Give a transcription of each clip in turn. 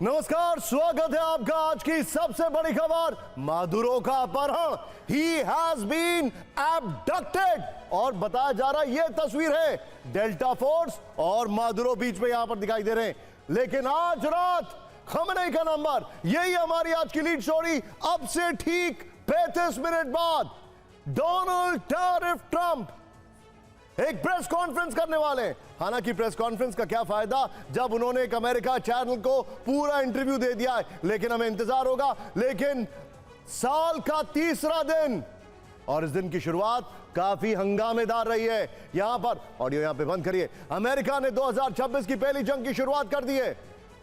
नमस्कार, स्वागत है आपका आज की सबसे बड़ी खबर। मादुरो का अपहरण, ही हैज बीन एब्डक्टेड। और बताया जा रहा है यह तस्वीर है डेल्टा फोर्स और मादुरो बीच में यहां पर दिखाई दे रहे हैं। लेकिन आज रात खमेनी का नंबर, यही हमारी आज की लीड स्टोरी। अब से ठीक 35 मिनट बाद डोनाल्ड टैरिफ ट्रंप एक प्रेस कॉन्फ्रेंस करने वाले हैं। हालांकि प्रेस कॉन्फ्रेंस का क्या फायदा जब उन्होंने एक अमेरिका चैनल को पूरा इंटरव्यू दे दिया है। लेकिन हमें इंतजार होगा। लेकिन साल का तीसरा दिन और इस दिन की शुरुआत काफी हंगामेदार रही है। यहां पर ऑडियो यहां पे बंद करिए। अमेरिका ने 2026 की पहली जंग की शुरुआत कर दी है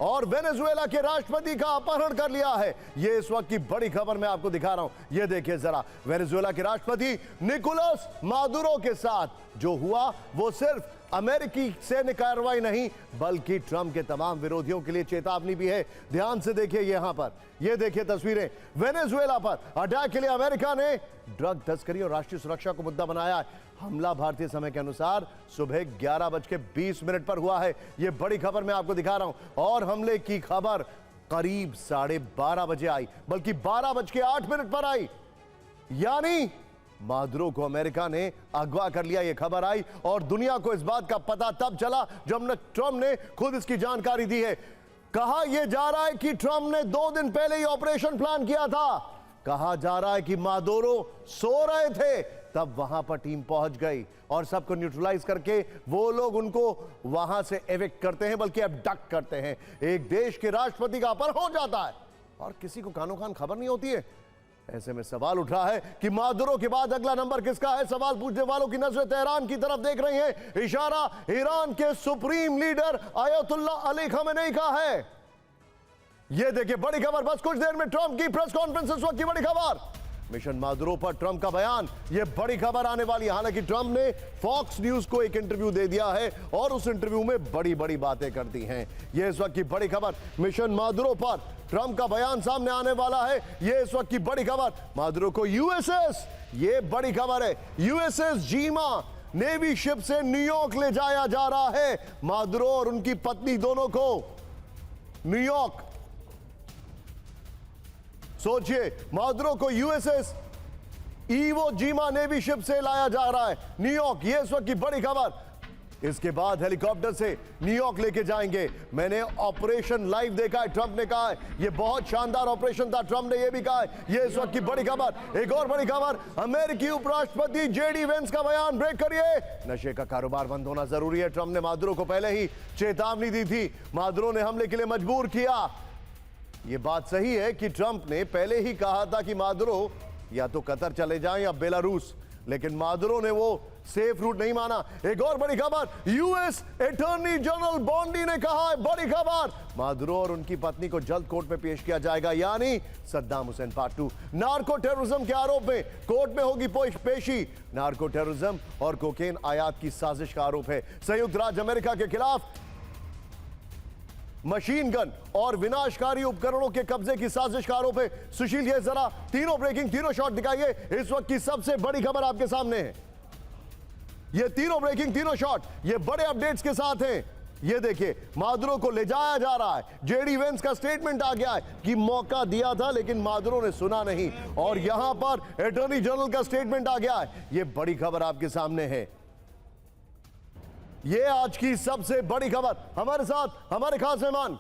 और वेनेजुएला के राष्ट्रपति का अपहरण कर लिया है। यह इस वक्त की बड़ी खबर मैं आपको दिखा रहा हूं। यह देखिए जरा, वेनेजुएला के राष्ट्रपति निकोलस मादुरो के साथ जो हुआ वो सिर्फ अमेरिकी सैन्य कार्रवाई नहीं बल्कि ट्रंप के तमाम विरोधियों के लिए चेतावनी भी है। ध्यान से देखिए यहां पर, यह देखिए तस्वीरें। वेनेजुएला पर अटैक के लिए अमेरिका ने ड्रग तस्करी और राष्ट्रीय सुरक्षा को मुद्दा बनाया है। हमला भारतीय समय के अनुसार सुबह 11:20 पर हुआ है। यह बड़ी खबर मैं आपको दिखा रहा हूं। और हमले की खबर करीब 12:30 बजे आई, बल्कि 12:08 पर आई। यानी मादुरो को अमेरिका ने अगवा कर लिया। यह खबर आई और दुनिया को इस बात का पता तब चला जब ट्रंप ने खुद इसकी जानकारी दी है। कहा यह जा रहा है कि ट्रंप ने 2 दिन पहले ही ऑपरेशन प्लान किया था। कहा जा रहा है कि मादुरो सो रहे थे, तब वहां पर टीम पहुंच गई और सबको न्यूट्रलाइज करके वो लोग उनको वहां से एविक्ट करते हैं, बल्कि अबडक्ट करते हैं। एक देश के राष्ट्रपति का अपहरण हो जाता है और किसी को कानो कान खबर नहीं होती है। ऐसे में सवाल उठ रहा है कि मादुरो के बाद अगला नंबर किसका है। सवाल पूछने वालों की नजरें तेहरान की तरफ देख रही हैं। इशारा ईरान के supreme leader ayatollah Ali Khamenei का है। यह देखिए बड़ी खबर, बस कुछ देर में ट्रंप की प्रेस कॉन्फ्रेंस। इस वक्त की बड़ी खबर, मिशन मादुरो पर ट्रंप का बयान। यह बड़ी खबर आने वाली है। हालांकि ट्रंप ने फॉक्स न्यूज को एक इंटरव्यू दे दिया है और उस इंटरव्यू में बड़ी बड़ी बातें कर दी हैं। यह इस वक्त की बड़ी खबर, मिशन मादुरो पर ट्रंप का बयान सामने आने वाला है। यह इस वक्त की बड़ी खबर। मादुरो को यूएसएस, यह बड़ी खबर है, यूएसएस जीमा नेवी शिप से न्यूयॉर्क ले जाया जा रहा है। मादुरो और उनकी पत्नी दोनों को न्यूयॉर्क, सोचिए, मादुरो को यूएसएस इवो जीमा नेवी शिप से लाया जा रहा है न्यूयॉर्क। यह इस वक्त की बड़ी खबर। इसके बाद हेलीकॉप्टर से न्यूयॉर्क लेके जाएंगे। मैंने ऑपरेशन लाइव देखा है, ट्रंप ने कहा है यह बहुत शानदार ऑपरेशन था। ट्रंप ने यह भी कहा है। यह इस वक्त की बड़ी खबर। एक और बड़ी खबर, अमेरिकी उपराष्ट्रपति जेडी वेंस का बयान। ब्रेक करिए। नशे का कारोबार बंद होना जरूरी है। ट्रंप ने मादुरो को पहले ही चेतावनी दी थी। मादुरो ने हमले के लिए मजबूर किया। यह बात सही है कि ट्रंप ने पहले ही कहा था कि मादुरो या तो कतर चले जाएं या बेलारूस, लेकिन मादुरो ने वो सेफ रूट नहीं माना। एक और बड़ी खबर, यूएस अटॉर्नी जनरल बॉन्डी ने कहा है, बड़ी खबर, मादुरो और उनकी पत्नी को जल्द कोर्ट में पेश किया जाएगा। यानी Saddam Hussain part 2। Narco terrorism के आरोप में कोर्ट में होगी पेशी। नार्को टेररिज्म और कोकेन आयात की साजिश का आरोप है। संयुक्त राज्य अमेरिका के खिलाफ मशीन गन और विनाशकारी उपकरणों के कब्जे की साजिश का आरोप है। सुशील, ये जरा तीनों ब्रेकिंग, तीनों शॉट दिखाइए। इस वक्त की सबसे बड़ी खबर आपके सामने है। ये तीनों ब्रेकिंग, तीनों शॉट, ये बड़े अपडेट्स के साथ हैं। ये देखिए, मादुरो को ले जाया जा रहा है। जेडी वेंस का स्टेटमेंट आ गया है कि मौका दिया था लेकिन मादुरो ने सुना नहीं। और यहां पर अटॉर्नी जनरल का स्टेटमेंट आ गया है। ये बड़ी खबर आपके सामने है। यह आज की सबसे बड़ी खबर। हमारे साथ हमारे खास मेहमान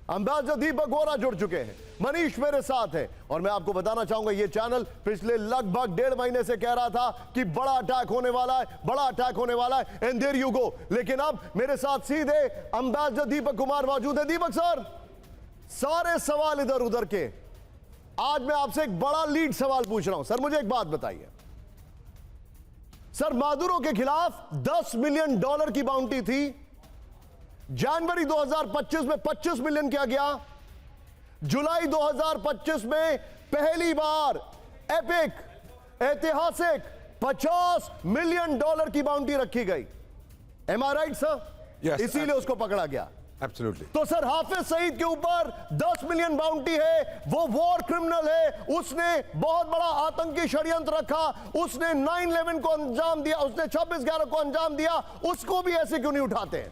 अंबासिडर दीपक वोरा जुड़ चुके हैं। मनीष मेरे साथ है और मैं आपको बताना चाहूंगा ये चैनल पिछले लगभग 1.5 महीने से कह रहा था कि बड़ा अटैक होने वाला है, बड़ा अटैक होने वाला है, एंड देयर यू गो। लेकिन अब मेरे साथ सीधे अंबासिडर दीपक कुमार मौजूद है। दीपक सर, सारे सवाल इधर उधर के, आज मैं आपसे एक बड़ा लीड सवाल पूछ रहा हूं। सर मुझे एक बात बताइए, सर मादुरो के खिलाफ $10 मिलियन की बाउंटी थी। जनवरी 2025 में 25 मिलियन किया गया। जुलाई 2025 में पहली बार एपिक ऐतिहासिक $50 मिलियन की बाउंटी रखी गई। एम आई राइट सर? इसीलिए उसको पकड़ा गया। Absolutely. तो सर हाफिज सईद के ऊपर 10 मिलियन बाउंटी है, वो वॉर क्रिमिनल है, उसने बहुत बड़ा आतंकी षड्यंत्र रखा, उसने 9/11 को अंजाम दिया, उसने 26/11 को अंजाम दिया, उसको भी ऐसे क्यों नहीं उठाते हैं?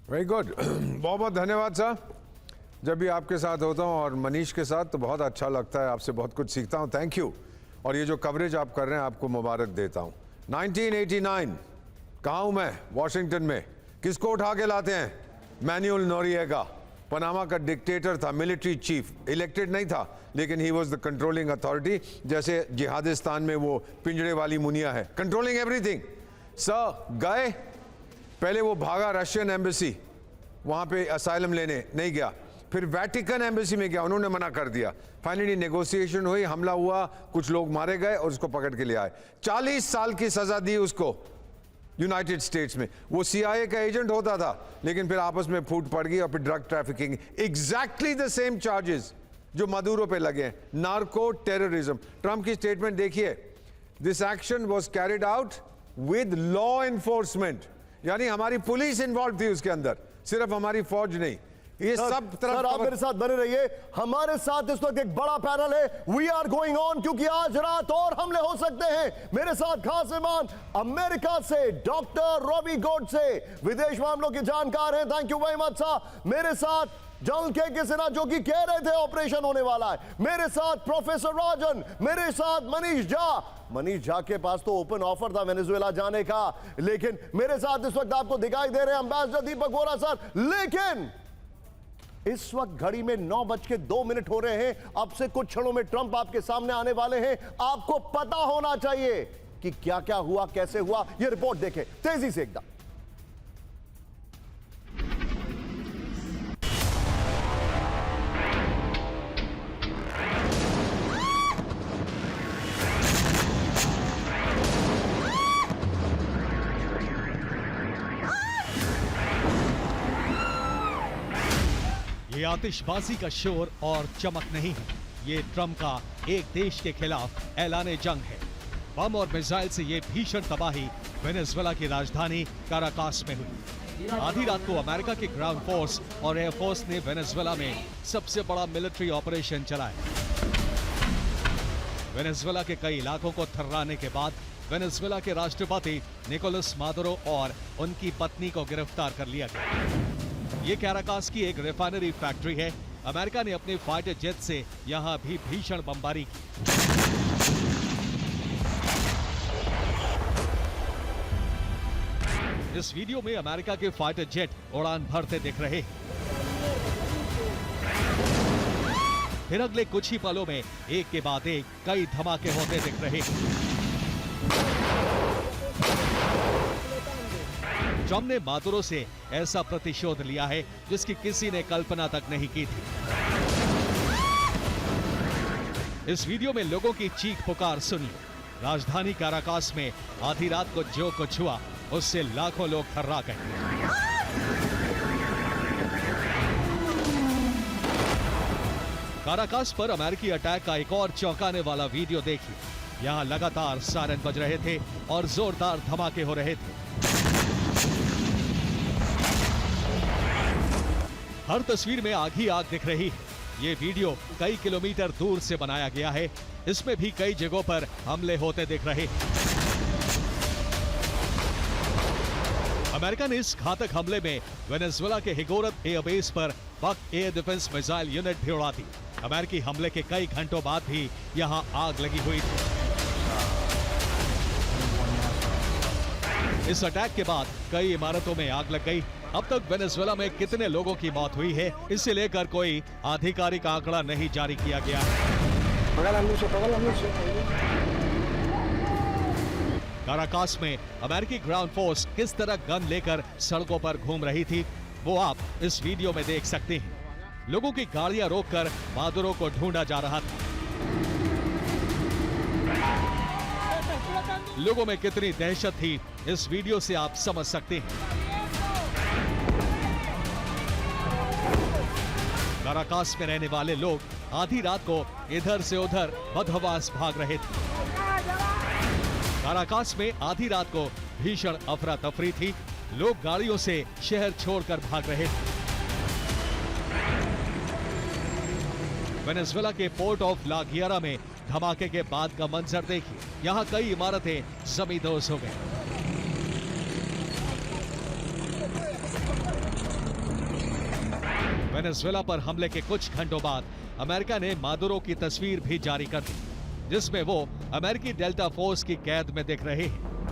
Very good. बहुत बहुत धन्यवाद सर। जब भी आपके साथ होता हूँ और मनीष के साथ तो बहुत अच्छा लगता है, आपसे बहुत कुछ सीखता हूँ। Thank you. और ये जो कवरेज आप कर रहे हैं आपको मुबारक देता हूँ। 1989 कहाँ हूँ मैं? वॉशिंगटन में। किसको उठा के लाते हैं? मैनुअल नोरिएगा, पनामा का डिक्टेटर था, मिलिट्री चीफ, इलेक्टेड नहीं था लेकिन he was the controlling authority. जैसे जिहादिस्तान में वो पिंजरे वाली मुनिया है, कंट्रोलिंग एवरीथिंग। सर गए, पहले वो भागा रशियन एम्बेसी, वहाँ पे असाइलम लेने नहीं गया, फिर वेटिकन एम्बेसी में गया, उन्होंने मना कर दिया। फाइनली नेगोशिएशन हुई, हमला हुआ, कुछ लोग मारे गए और उसको पकड़ के ले आए। 40 साल की सजा दी उसको यूनाइटेड स्टेट्स में। वो सीआईए का एजेंट होता था लेकिन फिर आपस में फूट पड़ गई और फिर drug trafficking, exactly the same charges जो मदुरो पे लगे हैं, नार्को टेररिज्म। ट्रंप की स्टेटमेंट देखिए, this action was carried out with law enforcement, यानी हमारी पुलिस इन्वॉल्व थी उसके अंदर, सिर्फ हमारी फौज नहीं। ये सब तरफ सर आप मेरे साथ बने रहिए। हमारे साथ इस वक्त एक बड़ा पैनल है, वी आर गोइंग ऑन, क्योंकि आज रात और हमले हो सकते हैं। मेरे साथ खास मेहमान अमेरिका से डॉक्टर रॉबी गोडसे, विदेश मामलों के जानकार हैं। Thank you very much sir. मेरे साथ जनरल के सिन्हा जो कि कह रहे थे ऑपरेशन होने वाला है। मेरे साथ प्रोफेसर राजन, मेरे साथ मनीष झा। मनीष झा के पास तो ओपन ऑफर था वेनेजुएला जाने का, लेकिन मेरे साथ इस वक्त आपको दिखाई दे रहे हैं एम्बेसडर दीपक वोरा सर। लेकिन इस वक्त घड़ी में 9:02 हो रहे हैं। अब से कुछ क्षणों में ट्रंप आपके सामने आने वाले हैं। आपको पता होना चाहिए कि क्या क्या हुआ, कैसे हुआ। यह रिपोर्ट देखें तेजी से एकदम। ये आतिशबाजी का शोर और चमक नहीं है, ये ट्रंप का एक देश के खिलाफ ऐलाने जंग है। बम और मिसाइल से ये भीषण तबाही वेनेजुएला की राजधानी काराकास में हुई। आधी रात को अमेरिका के ग्राउंड फोर्स और एयरफोर्स ने वेनेजुएला में सबसे बड़ा मिलिट्री ऑपरेशन चलाया। वेनेजुएला के कई इलाकों को थर्राने के बाद वेनेजुएला के राष्ट्रपति निकोलस मादुरो और उनकी पत्नी को गिरफ्तार कर लिया गया। ये कैराकास की एक रिफाइनरी फैक्ट्री है। अमेरिका ने अपने फाइटर जेट से यहां भी भीषण बमबारी की। इस वीडियो में अमेरिका के फाइटर जेट उड़ान भरते दिख रहे हैं। फिर अगले कुछ ही पलों में एक के बाद एक कई धमाके होते दिख रहे हैं। ट्रंप ने मादुरो से ऐसा प्रतिशोध लिया है जिसकी किसी ने कल्पना तक नहीं की थी। इस वीडियो में लोगों की चीख पुकार सुनिए। राजधानी काराकास में आधी रात को जो कुछ हुआ उससे लाखों लोग थर्रा गए। काराकास पर अमेरिकी अटैक का एक और चौंकाने वाला वीडियो देखिए। यहां लगातार सायरन बज रहे थे और जोरदार धमाके हो रहे थे। हर तस्वीर में आग ही आग दिख रही है। ये वीडियो कई किलोमीटर दूर से बनाया गया है। इसमें भी कई जगहों पर हमले होते दिख रहे हैं। अमेरिका ने इस घातक हमले में वेनेजुएला के हिगोरत एयरबेस पर बक एयर डिफेंस मिसाइल यूनिट भी उड़ा दी। अमेरिकी हमले के कई घंटों बाद भी यहां आग लगी हुई थी। इस अटैक के बाद कई इमारतों में आग लग गई। अब तक वेनेजुएला में कितने लोगों की मौत हुई है इसे लेकर कोई आधिकारिक आंकड़ा नहीं जारी किया गया है। काराकास में अमेरिकी ग्राउंड फोर्स किस तरह गन लेकर सड़कों पर घूम रही थी वो आप इस वीडियो में देख सकते हैं। लोगों की गाड़ियां रोककर मादुरो को ढूंढा जा रहा था। लोगों में कितनी दहशत थी इस वीडियो से आप समझ सकते हैं। काराकास में रहने वाले लोग आधी रात को इधर से उधर बदहवास भाग रहे थे। काराकास में आधी रात को भीषण अफरा तफरी थी। लोग गाड़ियों से शहर छोड़कर भाग रहे थे। वेनेजुएला के पोर्ट ऑफ ला गियरा में धमाके के बाद का मंजर देखिए। यहां कई इमारतें जमींदोज हो गई। वेनेजुएला पर हमले के कुछ घंटों बाद अमेरिका ने मादुरो की तस्वीर भी जारी कर दी, जिसमें वो अमेरिकी डेल्टा फोर्स की कैद में दिख रहे हैं।